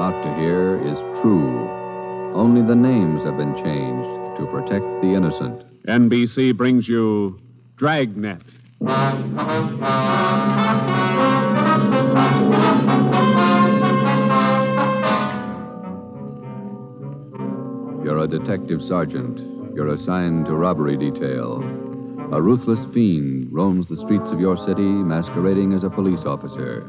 about to hear is true. Only the names have been changed to protect the innocent. NBC brings you Dragnet. You're a detective sergeant. You're assigned to robbery detail. A ruthless fiend roams the streets of your city masquerading as a police officer.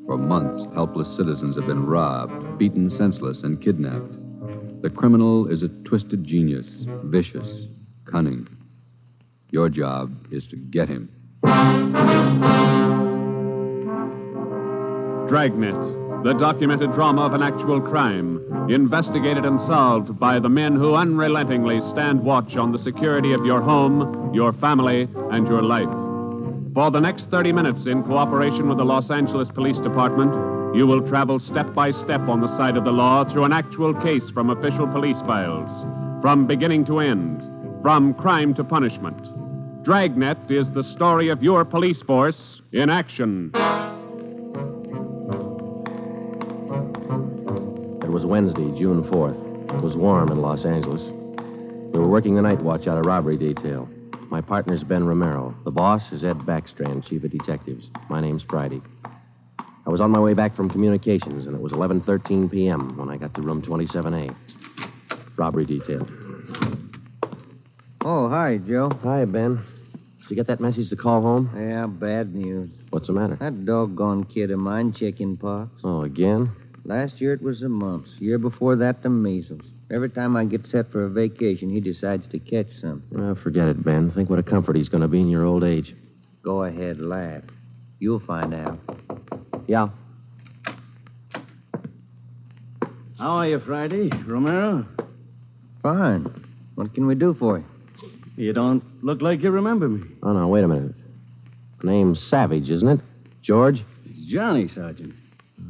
For months, helpless citizens have been robbed, beaten senseless, and kidnapped. The criminal is a twisted genius, vicious, cunning. Your job is to get him. Dragnet, the documented drama of an actual crime, investigated and solved by the men who unrelentingly stand watch on the security of your home, your family, and your life. For the next 30 minutes, in cooperation with the Los Angeles Police Department, you will travel step by step on the side of the law through an actual case from official police files, from beginning to end, from crime to punishment. Dragnet is the story of your police force in action. It was Wednesday, June 4th. It was warm in Los Angeles. We were working the night watch out of robbery detail. My partner's Ben Romero. The boss is Ed Backstrand, chief of detectives. My name's Friday. I was on my way back from communications, and it was 11:13 p.m. when I got to room 27A. Robbery detail. Oh, hi, Joe. Hi, Ben. Did you get that message to call home? Yeah, bad news. What's the matter? That doggone kid of mine, chicken pox. Oh, again? Last year it was the mumps. Year before that, the measles. Every time I get set for a vacation, he decides to catch something. Well, forget it, Ben. Think what a comfort he's going to be in your old age. Go ahead, laugh. You'll find out. Yeah. How are you, Friday? Romero? Fine. What can we do for you? You don't look like you remember me. Oh, no, wait a minute. Name's Savage, isn't it? George? It's Johnny, Sergeant.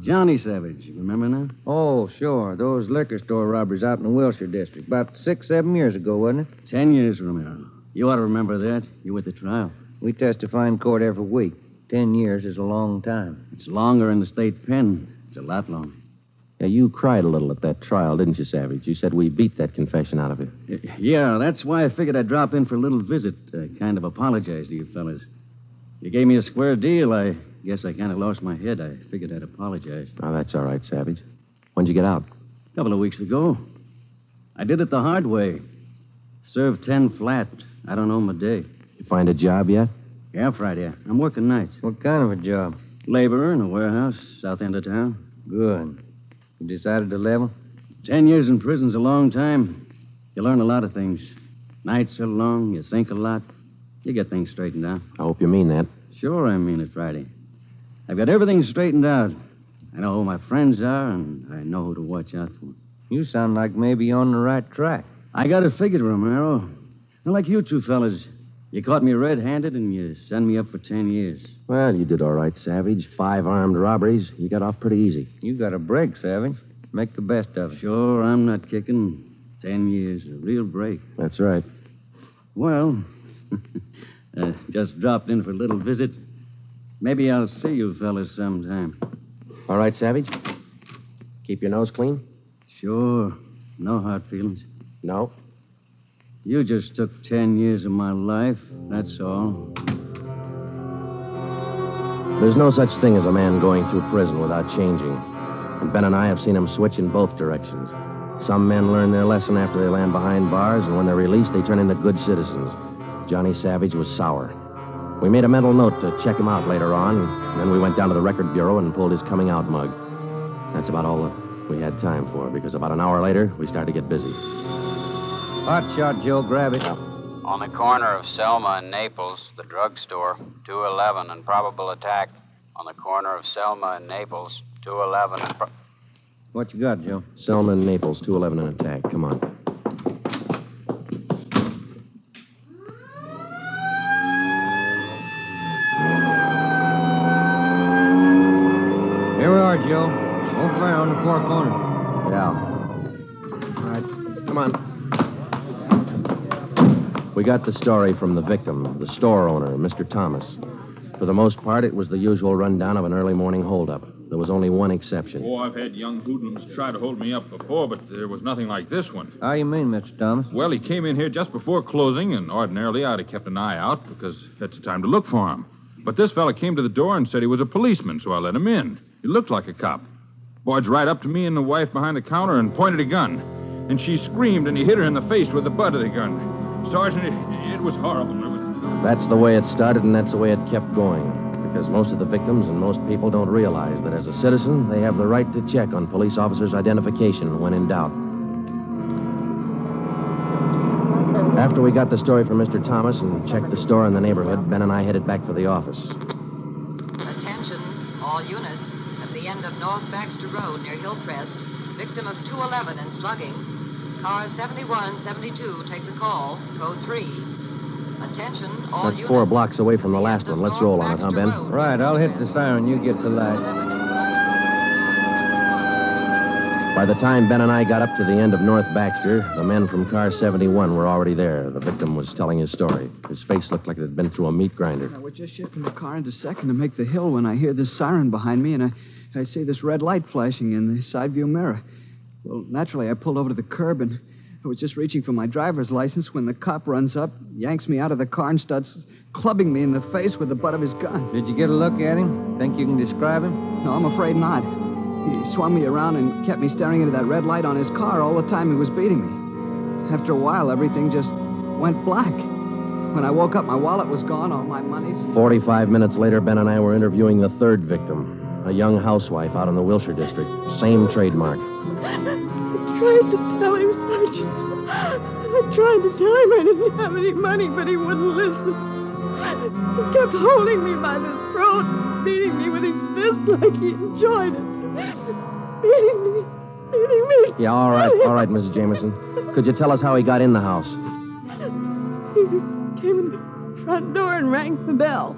Johnny Savage. You remember now? Oh, sure. Those liquor store robberies out in the Wilshire district. About 6-7 years ago, wasn't it? 10 years, Romero. You ought to remember that. You were at the trial. We testify in court every week. 10 years is a long time. It's longer in the state pen. It's a lot longer. Yeah, you cried a little at that trial, didn't you, Savage? You said we beat that confession out of you. Yeah, that's why I figured I'd drop in for a little visit. Kind of apologize to you fellas. You gave me a square deal. I guess I kind of lost my head. I figured I'd apologize. Oh, that's all right, Savage. When'd you get out? A couple of weeks ago. I did it the hard way. Served 10 flat. I don't know my day. You find a job yet? Yeah, Friday. I'm working nights. What kind of a job? Laborer in a warehouse, south end of town. Good. You decided to level? 10 years in prison's a long time. You learn a lot of things. Nights are long, you think a lot. You get things straightened out. I hope you mean that. Sure, I mean it, Friday. I've got everything straightened out. I know who my friends are, and I know who to watch out for. You sound like maybe you're on the right track. I got it figured, Romero. Not like you two fellas. You caught me red-handed, and you sent me up for 10 years. Well, you did all right, Savage. 5 armed robberies. You got off pretty easy. You got a break, Savage. Make the best of it. Sure, I'm not kicking. 10 years, a real break. That's right. Well, just dropped in for a little visit. Maybe I'll see you fellas sometime. All right, Savage? Keep your nose clean? Sure. No hard feelings. No. You just took 10 years of my life, that's all. There's no such thing as a man going through prison without changing. And Ben and I have seen him switch in both directions. Some men learn their lesson after they land behind bars, and when they're released, they turn into good citizens. Johnny Savage was sour. We made a mental note to check him out later on, and then we went down to the record bureau and pulled his coming out mug. That's about all that we had time for, because about an hour later, we started to get busy. Hot shot, Joe. Grab it. On the corner of Selma and Naples, the drugstore, 211 and probable attack. On the corner of Selma and Naples, 211 and... What you got, Joe? Selma and Naples, 211 and attack. Come on. Here we are, Joe. Over there on the four corners. Yeah. All right. Come on. We got the story from the victim, the store owner, Mr. Thomas. For the most part, it was the usual rundown of an early morning holdup. There was only one exception. Oh, I've had young hoodlums try to hold me up before, but there was nothing like this one. How you mean, Mr. Thomas? Well, he came in here just before closing, and ordinarily I'd have kept an eye out because that's the time to look for him. But this fella came to the door and said he was a policeman, so I let him in. He looked like a cop. Barged right up to me and the wife behind the counter and pointed a gun. And she screamed, and he hit her in the face with the butt of the gun. Sergeant, it was horrible. That's the way it started, and that's the way it kept going. Because most of the victims and most people don't realize that as a citizen, they have the right to check on police officers' identification when in doubt. After we got the story from Mr. Thomas and checked the store in the neighborhood, Ben and I headed back for the office. Attention, all units. At the end of North Baxter Road near Hillcrest, victim of 211 and slugging. Car 7172, take the call. Code 3. Attention, all That's units. 4 blocks away from the last one. Let's roll on it, huh, Ben? Right, I'll hit the siren. You get the light. By the time Ben and I got up to the end of North Baxter, the men from car 71 were already there. The victim was telling his story. His face looked like it had been through a meat grinder. We're just shifting the car into second to make the hill when I hear this siren behind me, and I see this red light flashing in the side view mirror. Well, naturally, I pulled over to the curb, and I was just reaching for my driver's license when the cop runs up, yanks me out of the car, and starts clubbing me in the face with the butt of his gun. Did you get a look at him? Think you can describe him? No, I'm afraid not. He swung me around and kept me staring into that red light on his car all the time he was beating me. After a while, everything just went black. When I woke up, my wallet was gone, all my money's... 45 minutes later, Ben and I were interviewing the third victim, a young housewife out in the Wilshire district. Same trademark. I tried to tell him, Sergeant. I tried to tell him I didn't have any money, but he wouldn't listen. He kept holding me by the throat and beating me with his fist like he enjoyed it. Beating me. Yeah, all right, Mrs. Jameson. Could you tell us how he got in the house? He came in the front door and rang the bell.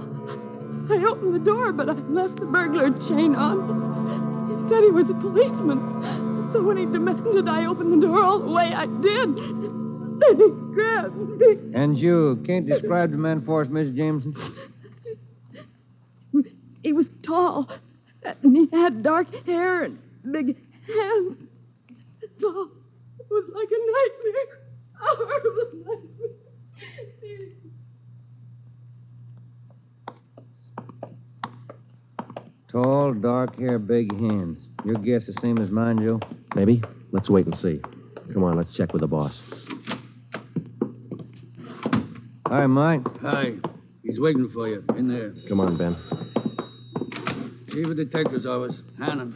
I opened the door, but I left the burglar chain on. He said he was a policeman. So when he demanded I open the door all the way, I did. Then he grabbed me. And you can't describe the man for us, Miss Jameson? He was tall, and he had dark hair and big hands. That's all. It was like a nightmare. A horrible nightmare. Tall, dark hair, big hands. Your guess the same as mine, Joe? Maybe. Let's wait and see. Come on, let's check with the boss. Hi, Mike. Hi. He's waiting for you in there. Come on, Ben. Chief of Detective's office. Hannon.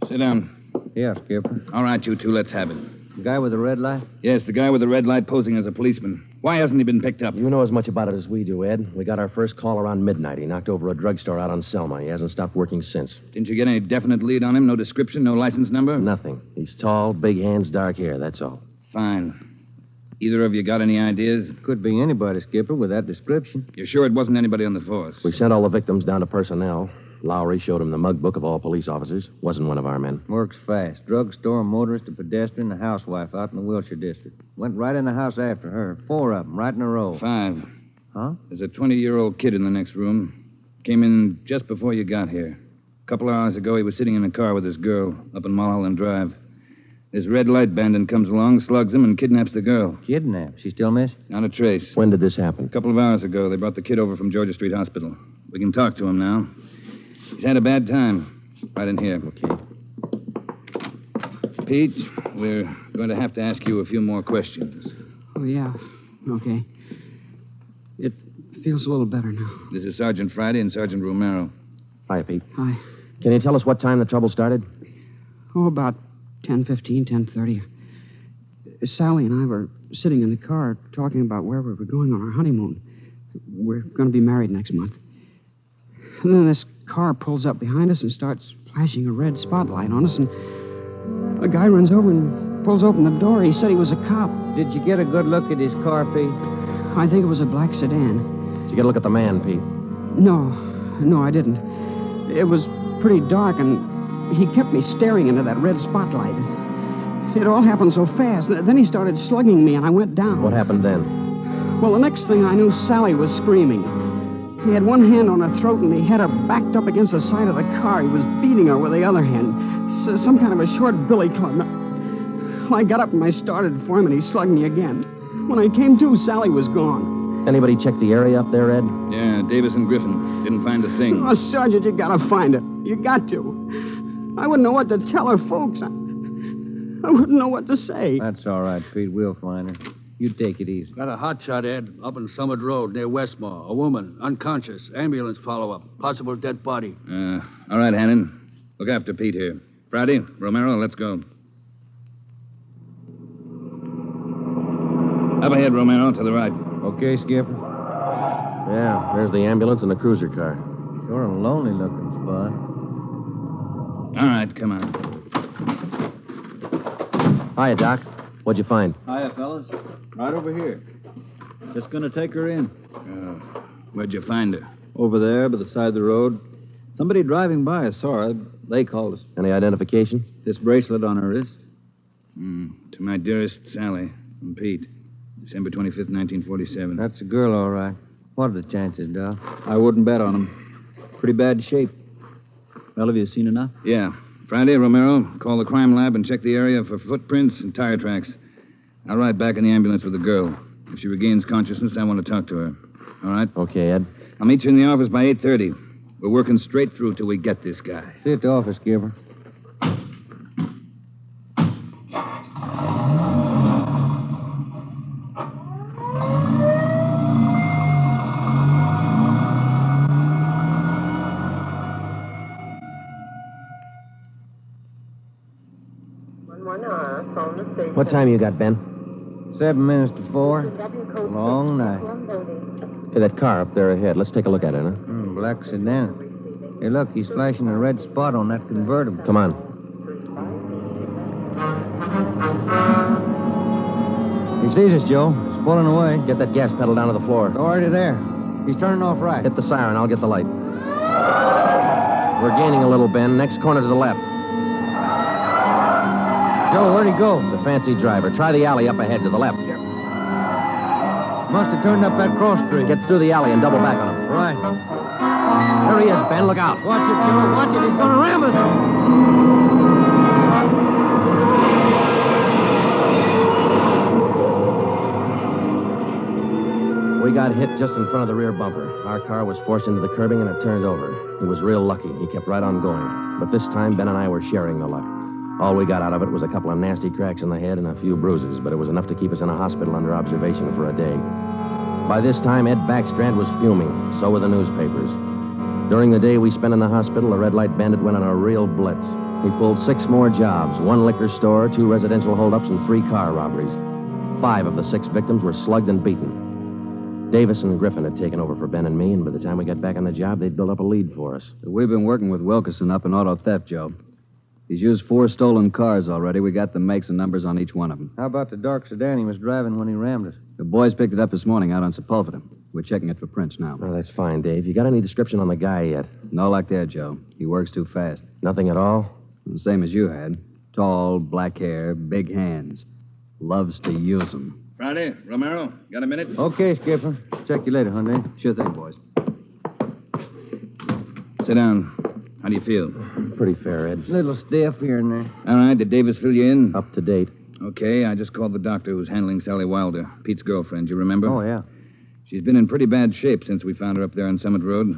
Sit down. Yeah, Skipper. All right, you two, let's have it. The guy with the red light? Yes, the guy with the red light posing as a policeman. Why hasn't he been picked up? You know as much about it as we do, Ed. We got our first call around midnight. He knocked over a drugstore out on Selma. He hasn't stopped working since. Didn't you get any definite lead on him? No description, no license number? Nothing. He's tall, big hands, dark hair, that's all. Fine. Either of you got any ideas? Could be anybody, Skipper, with that description. You're sure it wasn't anybody on the force? We sent all the victims down to personnel. Lowry showed him the mug book of all police officers. Wasn't one of our men. Works fast. Drugstore, a motorist, a pedestrian, a housewife out in the Wilshire district. Went right in the house after her. 4 of them, right in a row. 5. Huh? There's a 20-year-old kid in the next room. Came in just before you got here. A couple of hours ago, he was sitting in a car with his girl up in Mulholland Drive. This red light bandit comes along, slugs him, and kidnaps the girl. Kidnapped? She still missing? Not a trace. When did this happen? A couple of hours ago, they brought the kid over from Georgia Street Hospital. We can talk to him now. He's had a bad time. Right in here. Okay. Pete, we're going to have to ask you a few more questions. Oh, yeah. Okay. It feels a little better now. This is Sergeant Friday and Sergeant Romero. Hi, Pete. Hi. Can you tell us what time the trouble started? Oh, about 10:15, 10:30. Sally and I were sitting in the car talking about where we were going on our honeymoon. We're going to be married next month. And then this car pulls up behind us and starts flashing a red spotlight on us, and a guy runs over and pulls open the door. He said he was a cop. Did you get a good look at his car, Pete? I think it was a black sedan. Did you get a look at the man, Pete? No, I didn't. It was pretty dark, and he kept me staring into that red spotlight. It all happened so fast. Then he started slugging me, and I went down. What happened then? Well, the next thing I knew, Sally was screaming. He had one hand on her throat, and he had her backed up against the side of the car. He was beating her with the other hand. Some kind of a short billy club. Well, I got up and I started for him, and he slugged me again. When I came to, Sally was gone. Anybody check the area up there, Ed? Yeah, Davis and Griffin. Didn't find a thing. Oh, Sergeant, you gotta find it. You got to. I wouldn't know what to tell her folks. I wouldn't know what to say. That's all right, Pete. We'll find her. You take it easy. Got a hot shot, Ed, up on Summit Road near Westmore. A woman, unconscious. Ambulance follow-up. Possible dead body. All right, Hannon. Look after Pete here. Friday, Romero, let's go. Up ahead, Romero, to the right. Okay, Skipper? Yeah, there's the ambulance and the cruiser car. Sure a lonely-looking spot. All right, come on. Hiya, Doc. What'd you find? Hiya, fellas. Right over here. Just gonna take her in. Where'd you find her? Over there, by the side of the road. Somebody driving by saw her. They called us. Any identification? This bracelet on her wrist. To my dearest Sally from Pete. December 25th, 1947. That's a girl, all right. What are the chances, Doc? I wouldn't bet on him. Pretty bad shape. Well, have you seen enough? Yeah. Friday, Romero, call the crime lab and check the area for footprints and tire tracks. I'll ride back in the ambulance with the girl. If she regains consciousness, I want to talk to her. All right? Okay, Ed. I'll meet you in the office by 8:30. We're working straight through till we get this guy. See you at the office, Skipper. What time you got, Ben? 7 minutes to 4. Long night. Hey, that car up there ahead. Let's take a look at it, huh? Black sedan. Hey, look, he's flashing a red spot on that convertible. Come on. He sees us, Joe. He's pulling away. Get that gas pedal down to the floor. Already there. He's turning off right. Hit the siren. I'll get the light. We're gaining a little, Ben. Next corner to the left. Joe, where'd he go? It's a fancy driver. Try the alley up ahead to the left. Must have turned up that cross street. Get through the alley and double back on him. Right. There he is, Ben. Look out. Watch it, Joe. Watch it. He's going to ram us. We got hit just in front of the rear bumper. Our car was forced into the curbing and it turned over. He was real lucky. He kept right on going. But this time, Ben and I were sharing the luck. All we got out of it was a couple of nasty cracks in the head and a few bruises, but it was enough to keep us in a hospital under observation for a day. By this time, Ed Backstrand was fuming. So were the newspapers. During the day we spent in the hospital, the Red Light Bandit went on a real blitz. He pulled 6 more jobs, 1 liquor store, 2 residential holdups, and 3 car robberies. 5 of the 6 victims were slugged and beaten. Davis and Griffin had taken over for Ben and me, and by the time we got back on the job, they'd built up a lead for us. We've been working with Wilkerson up in auto theft, Joe. He's used 4 stolen cars already. We got the makes and numbers on each one of them. How about the dark sedan he was driving when he rammed us? The boys picked it up this morning out on Sepulveda. We're checking it for prints now. Oh, that's fine, Dave. You got any description on the guy yet? No luck there, Joe. He works too fast. Nothing at all? The same as you had. Tall, black hair, big hands. Loves to use them. Friday, Romero, got a minute? Okay, Skipper. Check you later, Hyundai. Sure thing, boys. Sit down. How do you feel? Pretty fair, Ed. Little stiff here and there. All right, did Davis fill you in? Up to date. Okay, I just called the doctor who's handling Sally Wilder, Pete's girlfriend, you remember? Oh, yeah. She's been in pretty bad shape since we found her up there on Summit Road.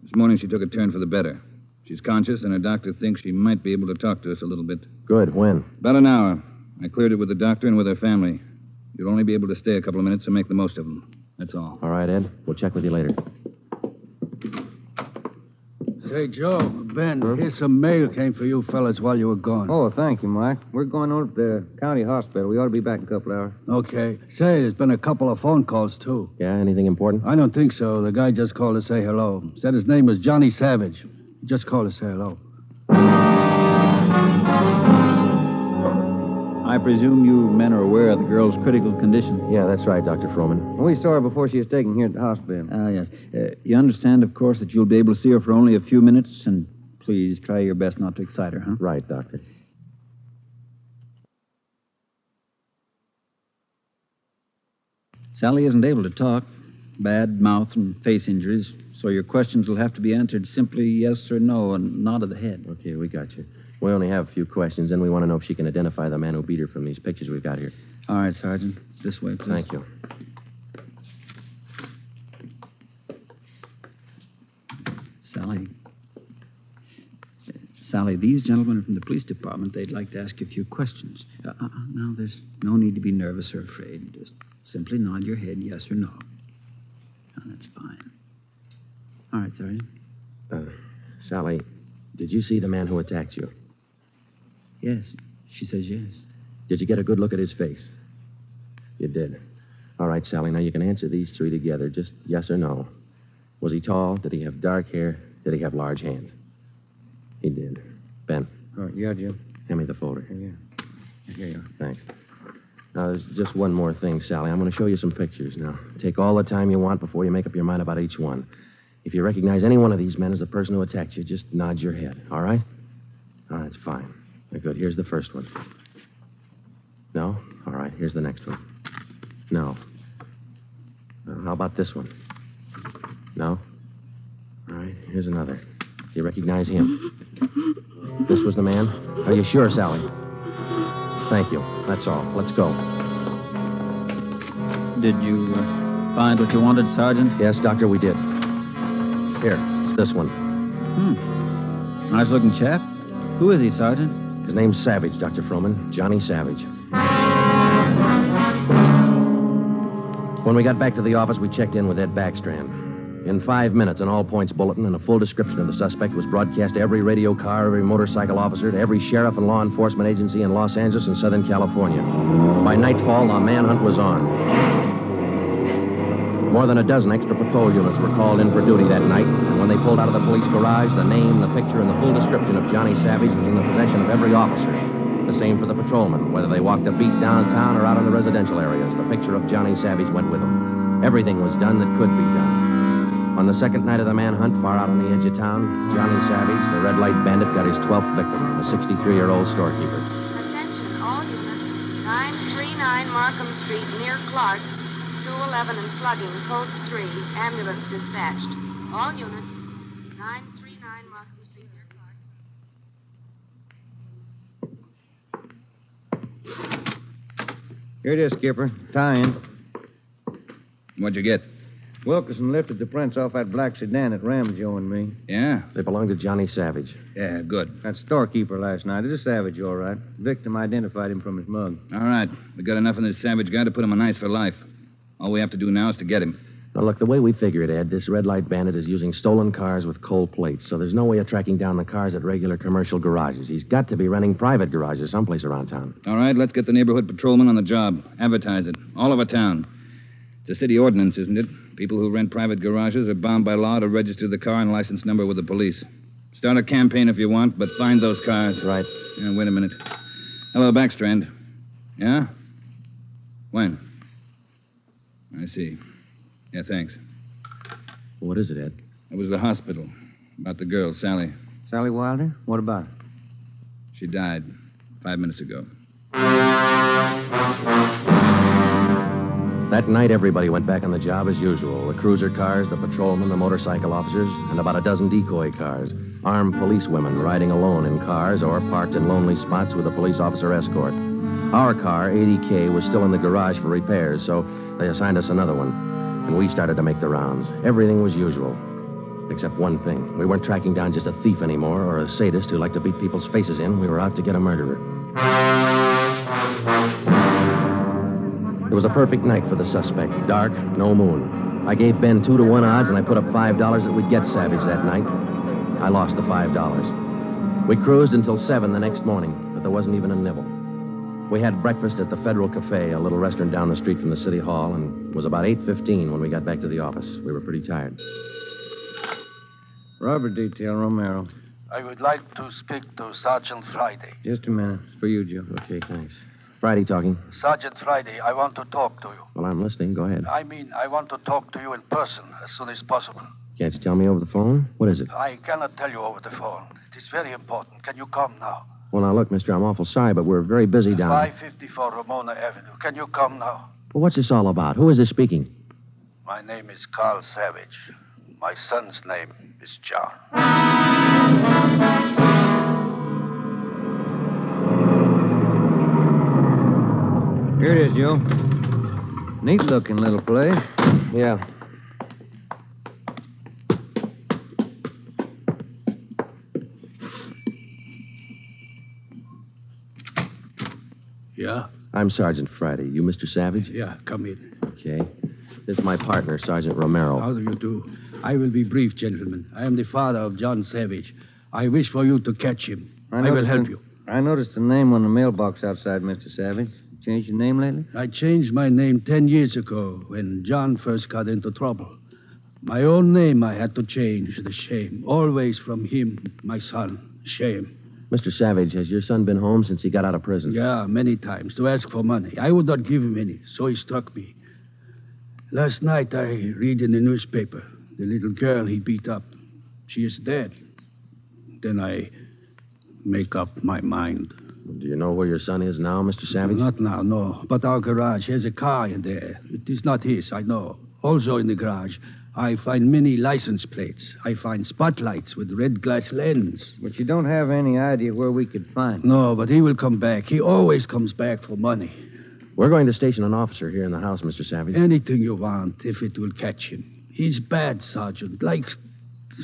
This morning she took a turn for the better. She's conscious, and her doctor thinks she might be able to talk to us a little bit. Good. When? About an hour. I cleared it with the doctor and with her family. You'll only be able to stay a couple of minutes, so make the most of them. That's all. All right, Ed. We'll check with you later. Say, Joe, Ben, here's some mail came for you fellas while you were gone. Oh, thank you, Mike. We're going over to the county hospital. We ought to be back in a couple hours. Okay. Say, there's been a couple of phone calls, too. Yeah, anything important? I don't think so. The guy just called to say hello. Said his name was Johnny Savage. He just called to say hello. I presume you men are aware of the girl's critical condition. Yeah, that's right, Dr. Froman. We saw her before she was taken here at the hospital. Yes. You understand, of course, that you'll be able to see her for only a few minutes, and please try your best not to excite her, huh? Right, Doctor. Sally isn't able to talk. Bad mouth and face injuries, So your questions will have to be answered simply yes or no and nod of the head. Okay, we got you. We only have a few questions, and we want to know if she can identify the man who beat her from these pictures we've got here. All right, Sergeant. This way, please. Thank you. Sally, these gentlemen are from the police department. They'd like to ask you a few questions. Now, there's no need to be nervous or afraid. Just simply nod your head yes or no. Oh, that's fine. All right, Sergeant. Sally, did you see the man who attacked you? Yes. She says yes. Did you get a good look at his face? You did. All right, Sally, now you can answer these three together, just yes or no. Was he tall? Did he have dark hair? Did he have large hands? He did. Ben. Oh, yeah, Jim. Hand me the folder. Yeah. Here you are. Thanks. Now, there's just one more thing, Sally. I'm going to show you some pictures. Now, take all the time you want before you make up your mind about each one. If you recognize any one of these men as the person who attacked you, just nod your head, all right? All right, that's fine. Good. Here's the first one. No? All right, here's the next one. No. How about this one? No? All right, here's another. Do you recognize him? This was the man? Are you sure, Sally? Thank you. That's all. Let's go. Did you find what you wanted, Sergeant? Yes, Doctor, we did. Here, it's this one. Nice-looking chap. Who is he, Sergeant? His name's Savage, Dr. Froman. Johnny Savage. When we got back to the office, we checked in with Ed Backstrand. In 5 minutes, an all-points bulletin and a full description of the suspect was broadcast to every radio car, every motorcycle officer, to every sheriff and law enforcement agency in Los Angeles and Southern California. By nightfall, the manhunt was on. More than a dozen extra patrol units were called in for duty that night, and when they pulled out of the police garage, the name, the picture, and the full description of Johnny Savage was in the possession of every officer. The same for the patrolmen, whether they walked a beat downtown or out in the residential areas. The picture of Johnny Savage went with them. Everything was done that could be done. On the second night of the manhunt, far out on the edge of town, Johnny Savage, the red light bandit, got his 12th victim, a 63-year-old storekeeper. Attention, all units. 939 Markham Street, near Clark. 211 and slugging, code 3. Ambulance dispatched. All units. 939 Markham Street, near Clark. Here it is, Skipper. Tie-in. What'd you get? Wilkerson lifted the prints off that black sedan that rammed Joe and me. Yeah? They belong to Johnny Savage. Yeah, good. That storekeeper last night. It is Savage, all right. Victim identified him from his mug. All right. We got enough of this Savage guy to put him on ice for life. All we have to do now is to get him. Now, look, the way we figure it, Ed, this red light bandit is using stolen cars with cold plates, so there's no way of tracking down the cars at regular commercial garages. He's got to be renting private garages someplace around town. All right, let's get the neighborhood patrolman on the job. Advertise it. All over town. It's a city ordinance, isn't it? People who rent private garages are bound by law to register the car and license number with the police. Start a campaign if you want, but find those cars. Right. Yeah, wait a minute. Hello, Backstrand. Yeah? When? I see. Yeah, thanks. What is it, Ed? It was the hospital. About the girl, Sally. Sally Wilder? What about her? She died 5 minutes ago. That night, everybody went back on the job as usual. The cruiser cars, the patrolmen, the motorcycle officers, and about a dozen decoy cars. Armed policewomen riding alone in cars or parked in lonely spots with a police officer escort. Our car, 80K, was still in the garage for repairs, so they assigned us another one. And we started to make the rounds. Everything was usual. Except one thing. We weren't tracking down just a thief anymore or a sadist who liked to beat people's faces in. We were out to get a murderer. It was a perfect night for the suspect. Dark, no moon. I gave Ben 2-to-1 odds, and I put up $5 that we'd get Savage that night. I lost the $5. We cruised until 7 the next morning, but there wasn't even a nibble. We had breakfast at the Federal Cafe, a little restaurant down the street from the city hall, and it was about 8:15 when we got back to the office. We were pretty tired. Robber detail, Romero. I would like to speak to Sergeant Friday. Just a minute. It's for you, Joe. Okay, thanks. Friday talking. Sergeant Friday, I want to talk to you. Well, I'm listening. Go ahead. I want to talk to you in person as soon as possible. Can't you tell me over the phone? What is it? I cannot tell you over the phone. It is very important. Can you come now? Well, now, look, mister, I'm awful sorry, but we're very busy down 554 Ramona Avenue. Can you come now? Well, what's this all about? Who is this speaking? My name is Carl Savage. My son's name is John. Here it is, Joe. Neat-looking little place. Yeah. Yeah? I'm Sergeant Friday. You Mr. Savage? Yeah, come in. Okay. This is my partner, Sergeant Romero. How do you do? I will be brief, gentlemen. I am the father of John Savage. I wish for you to catch him. I will help you. I noticed the name on the mailbox outside, Mr. Savage. Changed your name lately? I changed my name 10 years ago when John first got into trouble. My own name I had to change. The shame. Always from him, my son. Shame. Mr. Savage, has your son been home since he got out of prison? Yeah, many times to ask for money. I would not give him any, so he struck me. Last night I read in the newspaper the little girl he beat up. She is dead. Then I make up my mind. Do you know where your son is now, Mr. Savage? Not now, no. But our garage has a car in there. It is not his, I know. Also in the garage, I find many license plates. I find spotlights with red glass lens. But you don't have any idea where we could find him. No, but he will come back. He always comes back for money. We're going to station an officer here in the house, Mr. Savage. Anything you want, if it will catch him. He's bad, Sergeant. Like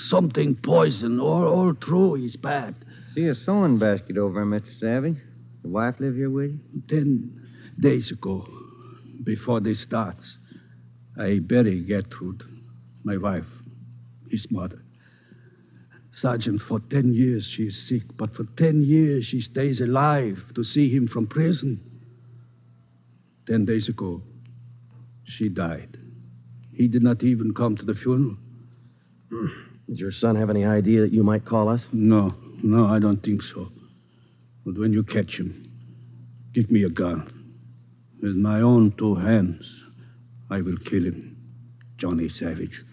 something poison. All through, he's bad. See a sewing basket over there, Mr. Savage. The wife live here with you? 10 days ago, before this starts, I bury Gertrude, my wife, his mother. Sergeant, for 10 years she is sick, but for 10 years she stays alive to see him from prison. 10 days ago, she died. He did not even come to the funeral. Does your son have any idea that you might call us? No, I don't think so. But when you catch him, give me a gun. With my own 2 hands, I will kill him. Johnny Savage.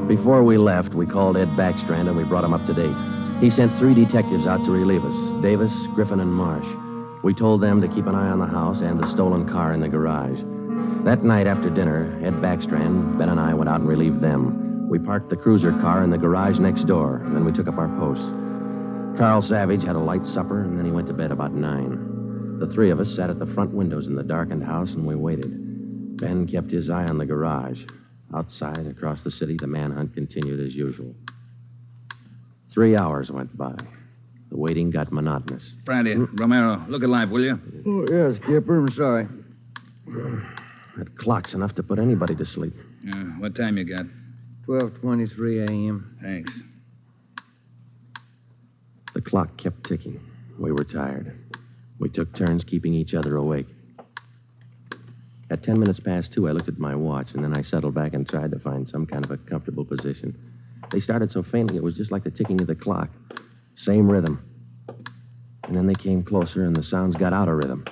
Before we left, we called Ed Backstrand and we brought him up to date. He sent 3 detectives out to relieve us, Davis, Griffin, and Marsh. We told them to keep an eye on the house and the stolen car in the garage. That night after dinner, Ed Backstrand, Ben, and I went out and relieved them. We parked the cruiser car in the garage next door, and then we took up our posts. Carl Savage had a light supper, and then he went to bed about 9. The 3 of us sat at the front windows in the darkened house, and we waited. Ben kept his eye on the garage. Outside, across the city, the manhunt continued as usual. 3 hours went by. The waiting got monotonous. Friday, Romero, look alive, will you? Oh, yes, Skipper. I'm sorry. That clock's enough to put anybody to sleep. What time you got? 12:23 a.m. Thanks. The clock kept ticking. We were tired. We took turns keeping each other awake. At 10 minutes past 2, I looked at my watch, and then I settled back and tried to find some kind of a comfortable position. They started so faintly, it was just like the ticking of the clock. Same rhythm. And then they came closer, and the sounds got out of rhythm.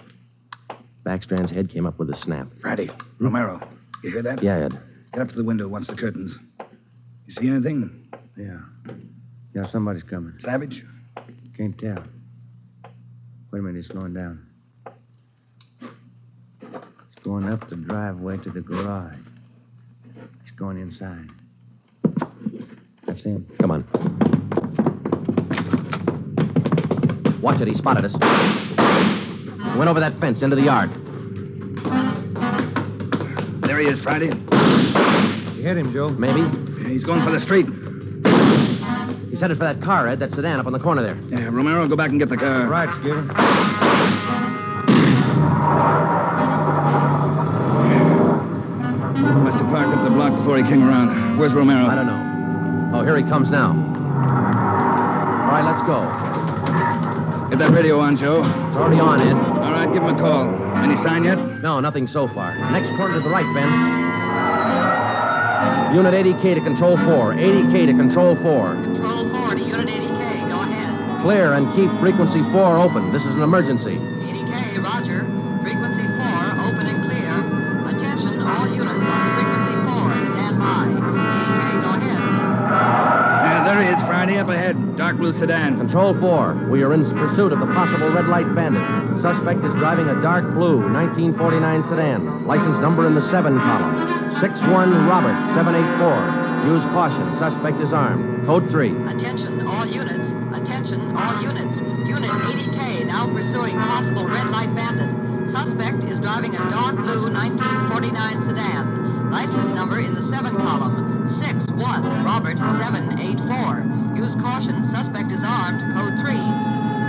Backstrand's head came up with a snap. Friday, Romero, you hear that? Yeah, Ed. Get up to the window once the curtains. You see anything? Yeah. Yeah, somebody's coming. Savage? Can't tell. Wait a minute, he's slowing down. He's going up the driveway to the garage. He's going inside. That's him. Come on. Watch it, he spotted us. He went over that fence into the yard. There he is, Friday. You hit him, Joe? Maybe. Yeah, he's going for the street. He's headed for that car, Ed, that sedan up on the corner there. Yeah, Romero, go back and get the car. Right, Skipper. Must have parked up the block before he came around. Where's Romero? I don't know. Oh, here he comes now. All right, let's go. Get that radio on, Joe. It's already on, Ed. All right, give him a call. Any sign yet? No, nothing so far. Next corner to the right, Ben. Unit 80K to Control 4. 80K to Control 4. Control 4 to Unit 80K. Go ahead. Clear and keep frequency 4 open. This is an emergency. 80K, roger. Frequency 4, open and clear. Attention, all units on frequency 4. Stand by. 80K, go ahead. Yeah, there he is, Friday. party up ahead. Dark blue sedan. Control 4, we are in pursuit of the possible red light bandit. Suspect is driving a dark blue 1949 sedan. License number in the 7 column. 61 Robert 784. Use caution. Suspect is armed. Code 3. Attention, all units. Attention, all units. Unit 80K now pursuing possible red light bandit. Suspect is driving a dark blue 1949 sedan. License number in the 7 column. 61 Robert 784. Use caution. Suspect is armed. Code 3.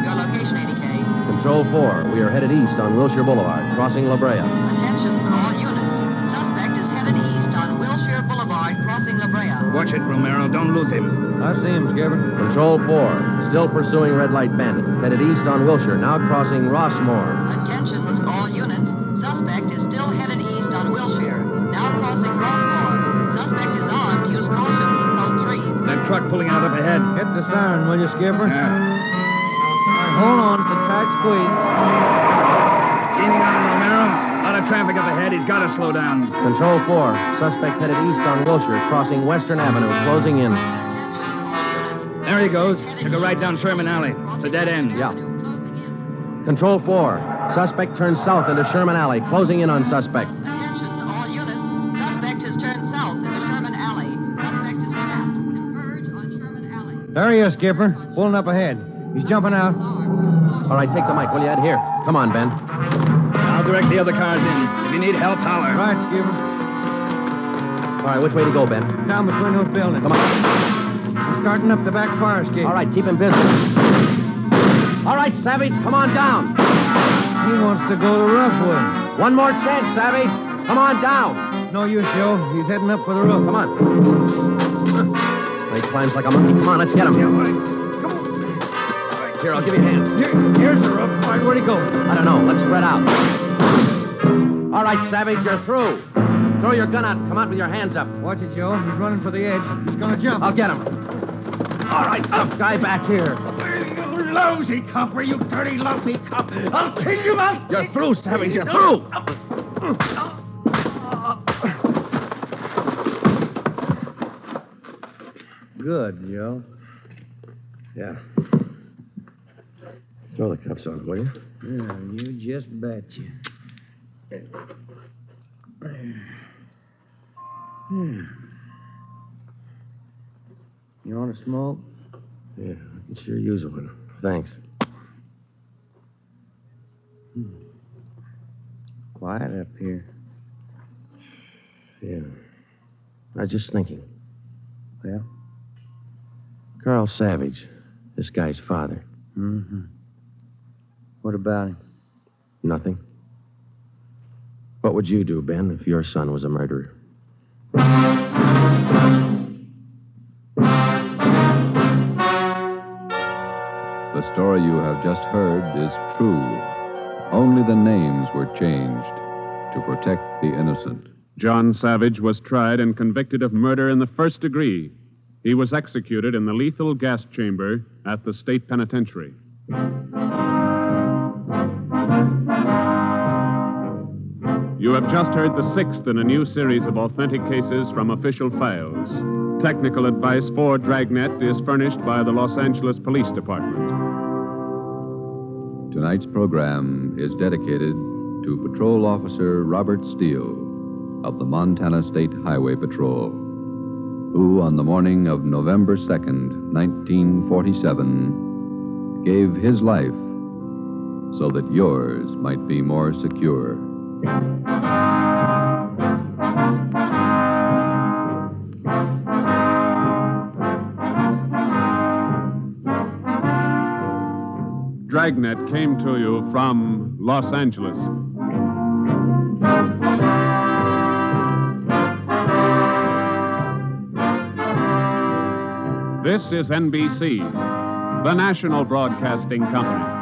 Your location, 80K. Control 4, we are headed east on Wilshire Boulevard, crossing La Brea. Attention, all units. Suspect is headed east on Wilshire Boulevard, crossing La Brea. Watch it, Romero. Don't lose him. I see him, Skipper. Control 4, still pursuing red light bandit. Headed east on Wilshire, now crossing Rossmore. Attention, all units. Suspect is still headed east on Wilshire, now crossing Rossmore. Suspect is armed. Use caution. Code 3. That truck pulling out up ahead. Hit the siren, will you, Skipper? Yeah. Hold on, it's a tight squeeze. Gaining on him, Romero. A lot of traffic up ahead. He's got to slow down. Control 4, suspect headed east on Wilshire, crossing Western Avenue, closing in. There he goes. Took a right down Sherman Alley. It's a dead end. Yeah. Control 4, suspect turns south into Sherman Alley, closing in on suspect. Attention, all units. Suspect has turned south into Sherman Alley. Suspect is trapped. Converge on Sherman Alley. There he is, Skipper. Pulling up ahead. He's jumping out. All right, take the mic, will you, Ed? Here. Come on, Ben. I'll direct the other cars in. If you need help, holler. Right, Skipper. All right, which way to go, Ben? Down between those buildings. Come on. He's starting up the back fire escape. All right, keep him busy. All right, Savage, come on down. He wants to go to Roughwood. One more chance, Savage. Come on down. No use, Joe. He's heading up for the roof. Come on. He climbs like a monkey. Come on, let's get him. Yeah, all right. Here, I'll give you a hand. Here's the roof. All right, where'd he go? I don't know. Let's spread out. All right, Savage, you're through. Throw your gun out. Come out with your hands up. Watch it, Joe. He's running for the edge. He's going to jump. I'll get him. All right, up, guy back here. You lousy copper, you dirty, lousy cop. I'll kill you, man. You're through, Savage. You're through. Good, Joe. Yeah. Throw the cuffs on, will you? Yeah, you just betcha. You want to smoke? Yeah, I can sure use one. Thanks. Quiet up here. Yeah. I was just thinking. Well? Carl Savage, this guy's father. Mm-hmm. What about him? Nothing. What would you do, Ben, if your son was a murderer? The story you have just heard is true. Only the names were changed to protect the innocent. John Savage was tried and convicted of murder in the first degree. He was executed in the lethal gas chamber at the state penitentiary. You have just heard the sixth in a new series of authentic cases from official files. Technical advice for Dragnet is furnished by the Los Angeles Police Department. Tonight's program is dedicated to Patrol Officer Robert Steele of the Montana State Highway Patrol, who on the morning of November 2nd, 1947, gave his life so that yours might be more secure. Dragnet came to you from Los Angeles. This is NBC, the national broadcasting company.